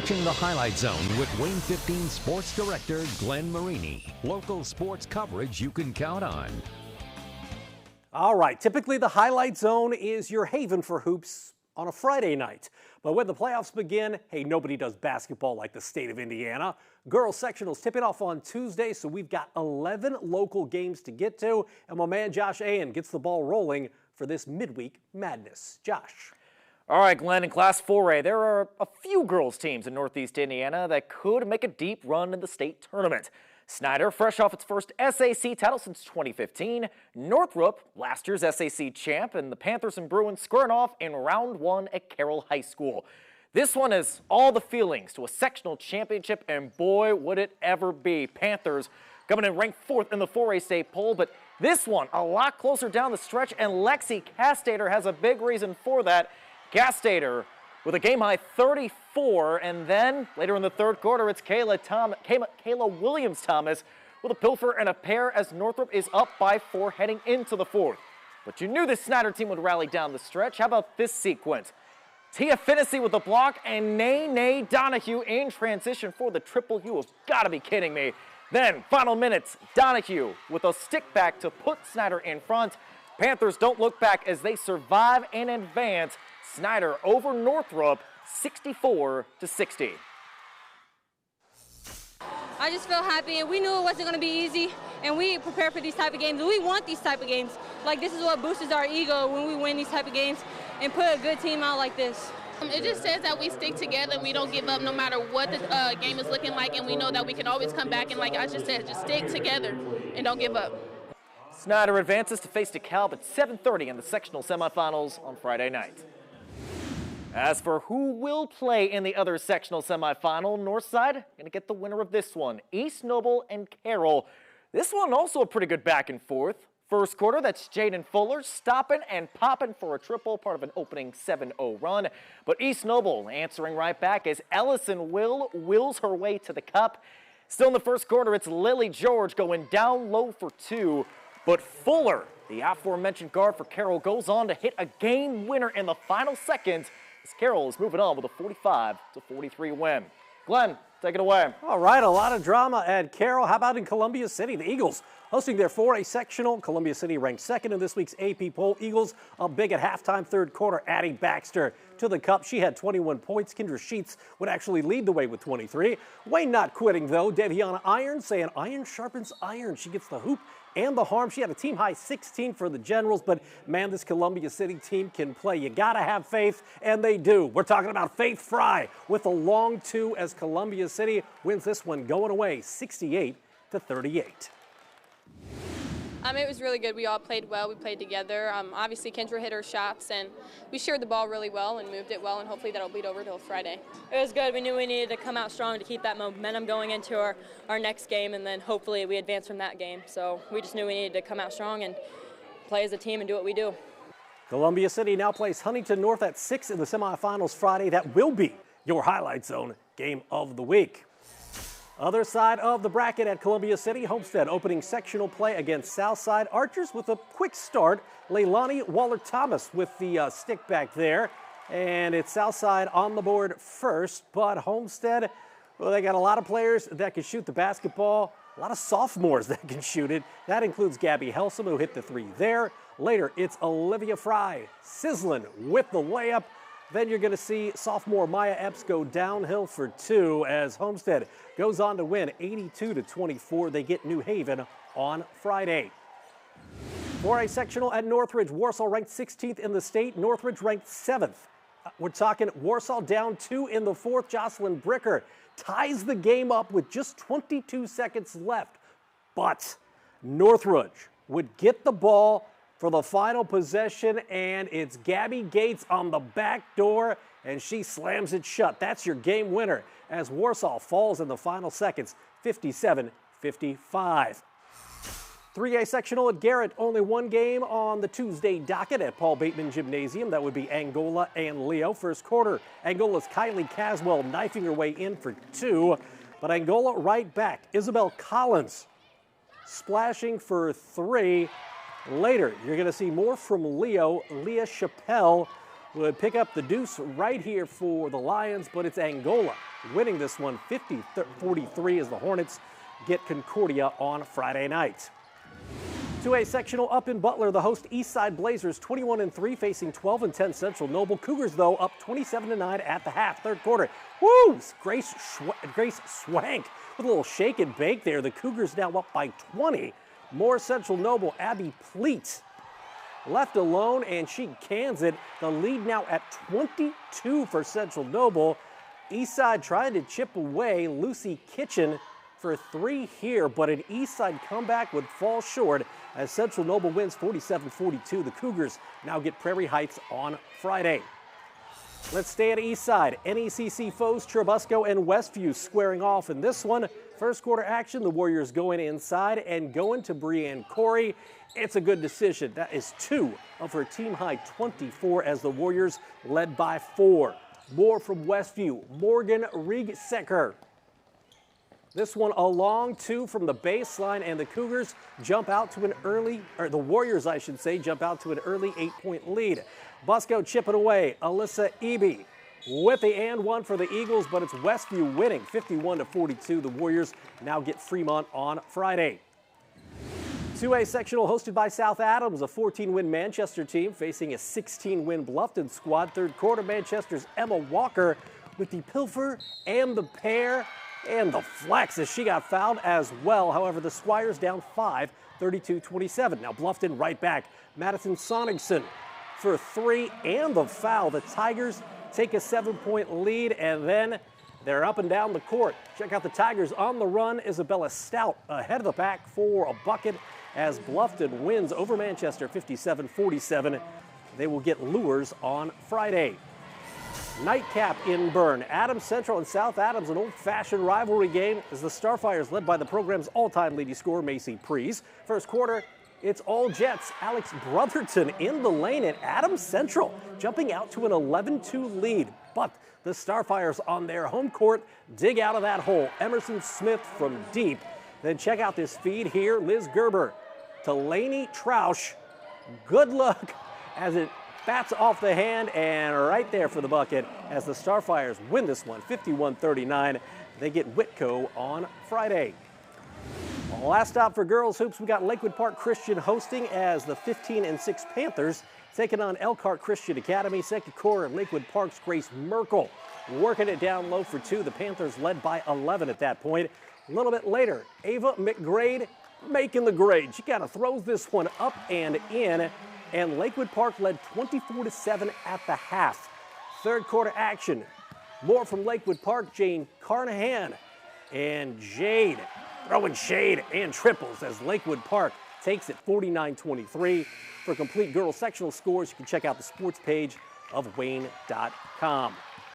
watching the Highlight Zone with WANE 15 Sports Director Glenn Marini. Local sports coverage you can count on. All right, typically the Highlight Zone is your haven for hoops on a Friday night. But when the playoffs begin, hey, nobody does basketball like the state of Indiana. Girls sectionals tip it off on Tuesday, so we've got 11 local games to get to. And my man Josh Ayen gets the ball rolling for this midweek madness. Josh. All right, Glenn, in Class 4A, there are a few girls teams in Northeast Indiana that could make a deep run in the state tournament. Snyder, fresh off its first SAC title since 2015. Northrop, last year's SAC champ, and the Panthers and Bruins squaring off in round one at Carroll High School. This one is all the feelings to a sectional championship, and boy, would it ever be. Panthers coming in ranked 4th in the 4A state poll, but this one a lot closer down the stretch, and Lexi Castater has a big reason for that. Castater with a game-high 34, and then later in the third quarter, it's Kayla Williams-Thomas with a pilfer and a pair as Northrop is up by 4 heading into the fourth. But you knew this Snyder team would rally down the stretch. How about this sequence? Tia Finnessy with the block and Nay Donahue in transition for the triple. You have got to be kidding me. Then, final minutes, Donahue with a stick back to put Snyder in front. Panthers don't look back as they survive and advance. Snyder over Northrop, 64-60. I just feel happy, and we knew it wasn't going to be easy, and we prepared for these type of games. We want these type of games. Like, this is what boosts our ego when we win these type of games and put a good team out like this. It just says that we stick together and we don't give up no matter what the game is looking like, and we know that we can always come back, and like I just said, just stick together and don't give up. Snyder advances to face DeKalb at 7:30 in the sectional semifinals on Friday night. As for who will play in the other sectional semifinal, Northside going to get the winner of this one, East Noble and Carroll. This one also a pretty good back and forth. First quarter, that's Jaden Fuller stopping and popping for a triple, part of an opening 7-0 run. But East Noble answering right back as Ellison wills her way to the cup. Still in the first quarter, it's Lily George going down low for 2. But Fuller, the aforementioned guard for Carroll, goes on to hit a game winner in the final seconds as Carroll is moving on with a 45-43 win. Glenn, take it away. All right, a lot of drama at Carroll. How about in Columbia City? The Eagles hosting their 4A sectional. Columbia City ranked 2nd in this week's AP poll. Eagles up big at halftime, third quarter. Addie Baxter to the cup. She had 21 points. Kendra Sheets would actually lead the way with 23. WANE not quitting, though. Deviana Iron saying iron sharpens iron. She gets the hoop and the harm. She had a team-high 16 for the Generals, but man, this Columbia City team can play. You got to have faith, and they do. We're talking about Faith Fry with a long 2 as Columbia City wins this one going away 68-38. It was really good. We all played well. We played together. Obviously, Kendra hit her shots, and we shared the ball really well and moved it well, and hopefully that'll bleed over till Friday. It was good. We knew we needed to come out strong to keep that momentum going into our next game, and then hopefully we advance from that game. So we just knew we needed to come out strong and play as a team and do what we do. Columbia City now plays Huntington North at 6 in the semifinals Friday. That will be your Highlight Zone game of the week. Other side of the bracket at Columbia City, Homestead opening sectional play against Southside. Archers with a quick start. Leilani Waller-Thomas with the stick back there. And it's Southside on the board first, but Homestead, well, they got a lot of players that can shoot the basketball, a lot of sophomores that can shoot it. That includes Gabby Helsum, who hit the 3 there. Later, it's Olivia Fry sizzling with the layup. Then you're going to see sophomore Maya Epps go downhill for 2 as Homestead goes on to win 82-24. They get New Haven on Friday. 4A sectional at Northridge. Warsaw ranked 16th in the state. Northridge ranked 7th. We're talking Warsaw down 2 in the fourth. Jocelyn Bricker ties the game up with just 22 seconds left. But Northridge would get the ball for the final possession, and it's Gabby Gates on the back door, and she slams it shut. That's your game winner as Warsaw falls in the final seconds, 57-55. 3A sectional at Garrett, only one game on the Tuesday docket at Paul Bateman Gymnasium. That would be Angola and Leo. First quarter, Angola's Kylie Caswell knifing her way in for 2, but Angola right back. Isabel Collins splashing for 3. Later, you're going to see more from Leo. Leah Chappelle would pick up the deuce right here for the Lions, but it's Angola winning this one 50-43 as the Hornets get Concordia on Friday night. 2A sectional up in Butler, the host Eastside Blazers 21-3 facing 12-10 Central Noble. Cougars, though, up 27-9 at the half. Third quarter. Woo! Grace Swank with a little shake and bake there. The Cougars now up by 20. More Central Noble. Abby Pleat left alone, and she cans it. The lead now at 22 for Central Noble. Eastside trying to chip away. Lucy Kitchen for three here, but an Eastside comeback would fall short as Central Noble wins 47-42. The Cougars now get Prairie Heights on Friday. Let's stay at Eastside. NECC foes Churubusco and Westview squaring off in this one. First quarter action, the Warriors going inside and going to Brianne Corey. It's a good decision. That is 2 of her team-high 24 as the Warriors led by 4. More from Westview, Morgan Riegsecker. This one a long 2 from the baseline, and the Cougars jump out to an early, or the Warriors, I should say, jump out to an early 8-point lead. Busco chipping away. Alyssa Eby with the and one for the Eagles, but it's Westview winning 51-42. The Warriors now get Fremont on Friday. 2A sectional hosted by South Adams, a 14-win Manchester team facing a 16-win Bluffton squad. Third quarter, Manchester's Emma Walker with the pilfer and the pair and the flex as she got fouled as well. However, the Squires down 5, 32-27. Now Bluffton right back. Madison Sonigson for 3 and the foul. The Tigers take a 7-point lead, and then they're up and down the court. Check out the Tigers on the run. Isabella Stout ahead of the pack for a bucket as Bluffton wins over Manchester 57-47. They will get Lures on Friday. Nightcap in Bern. Adams Central and South Adams, an old-fashioned rivalry game as the Starfires led by the program's all-time leading scorer, Macy Prees. First quarter, it's all Jets. Alex Brotherton in the lane, and Adams Central jumping out to an 11-2 lead. But the Starfires on their home court dig out of that hole. Emerson Smith from deep. Then check out this feed here. Liz Gerber to Lainey Troush. Good luck as it bats off the hand and right there for the bucket as the Starfires win this one 51-39. They get Whitco on Friday. Last stop for girls hoops, we got Lakewood Park Christian hosting as the 15-6 Panthers taking on Elkhart Christian Academy. Second quarter, Lakewood Park's Grace Merkel working it down low for 2. The Panthers led by 11 at that point. A little bit later, Ava McGrade making the grade. She kind of throws this one up and in, and Lakewood Park led 24-7 at the half. Third quarter action. More from Lakewood Park. Jane Carnahan and Jade throwing shade and triples as Lakewood Park takes it 49-23. For complete girls sectional scores, you can check out the sports page of WANE.com.